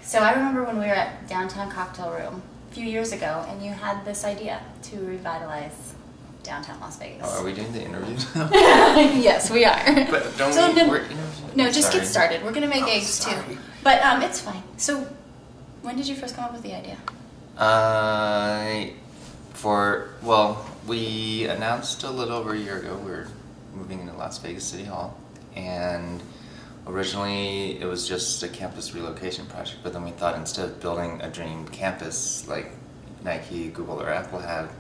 So I remember when we were at Downtown Cocktail Room a few years ago, and you had this idea to revitalize downtown Las Vegas. Oh, are we doing the interviews now? Yes, we are. But don't So we? no, We're no, just sorry. get started. We're gonna make eggs sorry. too, but it's fine. So, when did you first come up with the idea? We announced a little over a year ago we're moving into Las Vegas City Hall, and originally it was just a campus relocation project, but then we thought instead of building a dream campus like Nike, Google, or Apple have,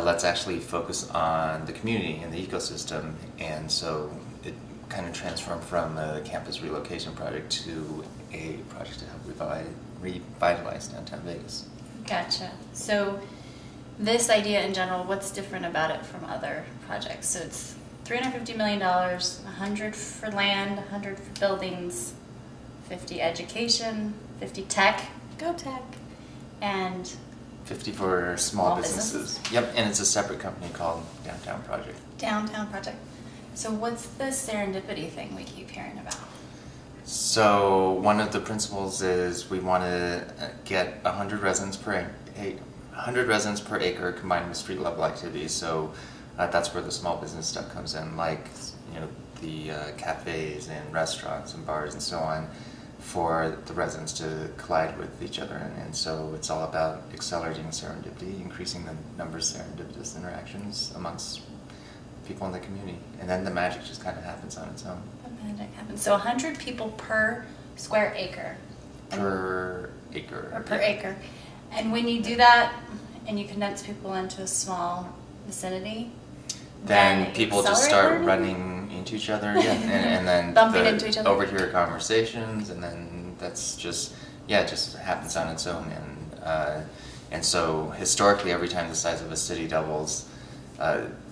let's actually focus on the community and the ecosystem, and so it kind of transformed from a campus relocation project to a project to help revitalize downtown Vegas. Gotcha. So, this idea in general, what's different about it from other projects? So it's $350 million, 100 for land, 100 for buildings, 50 education, 50 tech, go tech, and 50 for small businesses. Yep, and it's a separate company called Downtown Project. Downtown Project. So what's the serendipity thing we keep hearing about? So one of the principles is we want to get 100 residents per acre combined with street level activities. So that's where the small business stuff comes in, like the cafes and restaurants and bars and so on, for the residents to collide with each other. And so it's all about accelerating serendipity, increasing the number of serendipitous interactions amongst people in the community, and then the magic just kind of happens on its own. The magic happens. So 100 people per square acre. Per acre. Or per acre. And when you do that, and you condense people into a small vicinity, then people just start learning? running into each other, yeah, and then bumping into each other, overhear conversations, and then that's just, yeah, it just happens on its own. And so historically, every time the size of a city doubles,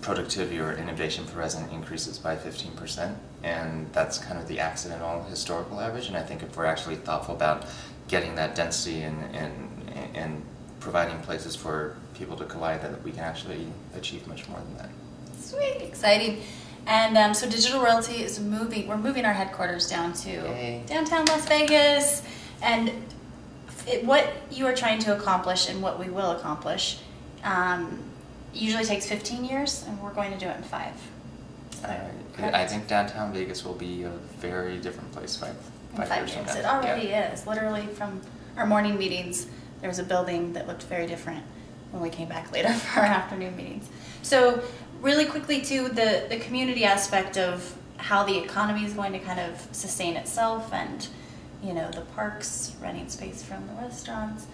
productivity or innovation per resident increases by 15%, and that's kind of the accidental historical average. And I think if we're actually thoughtful about getting that density and providing places for people to collide, that we can actually achieve much more than that. Sweet, exciting. And so Digital Royalty is moving. We're moving our headquarters down to downtown Las Vegas, and what you are trying to accomplish and what we will accomplish usually takes 15 years, and we're going to do it in 5. I think downtown Vegas will be a very different place five years from now. It already is. Literally, from our morning meetings, there was a building that looked very different when we came back later for our afternoon meetings. So really quickly too, the community aspect of how the economy is going to kind of sustain itself, and the parks, renting space from the restaurants.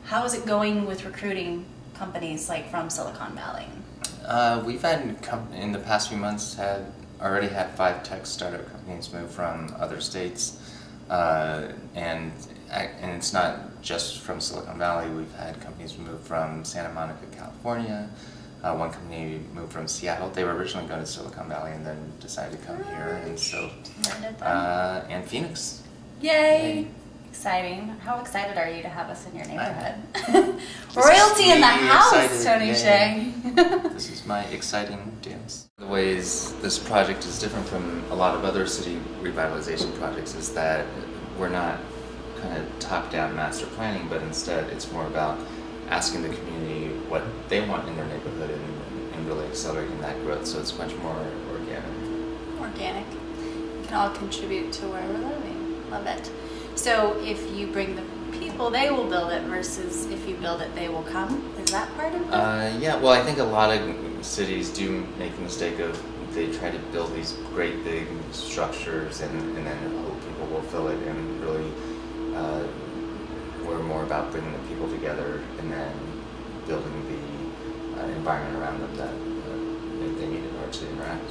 How is it going with recruiting companies like from Silicon Valley? We've had, in the past few months, already had 5 tech startup companies move from other states, and it's not just from Silicon Valley. We've had companies move from Santa Monica, California. One company moved from Seattle. They were originally going to Silicon Valley and then decided to come here, and so and Phoenix. Yay! Exciting. How excited are you to have us in your neighborhood? Royalty in the house, Tony Hsieh. This is my exciting dance. The ways this project is different from a lot of other city revitalization projects is that we're not kind of top-down master planning, but instead it's more about asking the community what they want in their neighborhood and really accelerating that growth. So it's much more organic. Organic. We can all contribute to where we're living. Love it. So if you bring the people, they will build it, versus if you build it, they will come. Is that part of it? Yeah, well, I think a lot of cities do make the mistake of they try to build these great big structures and then hope people will fill it, and really we're more about bringing the people together and then building the environment around them that they need in order to interact.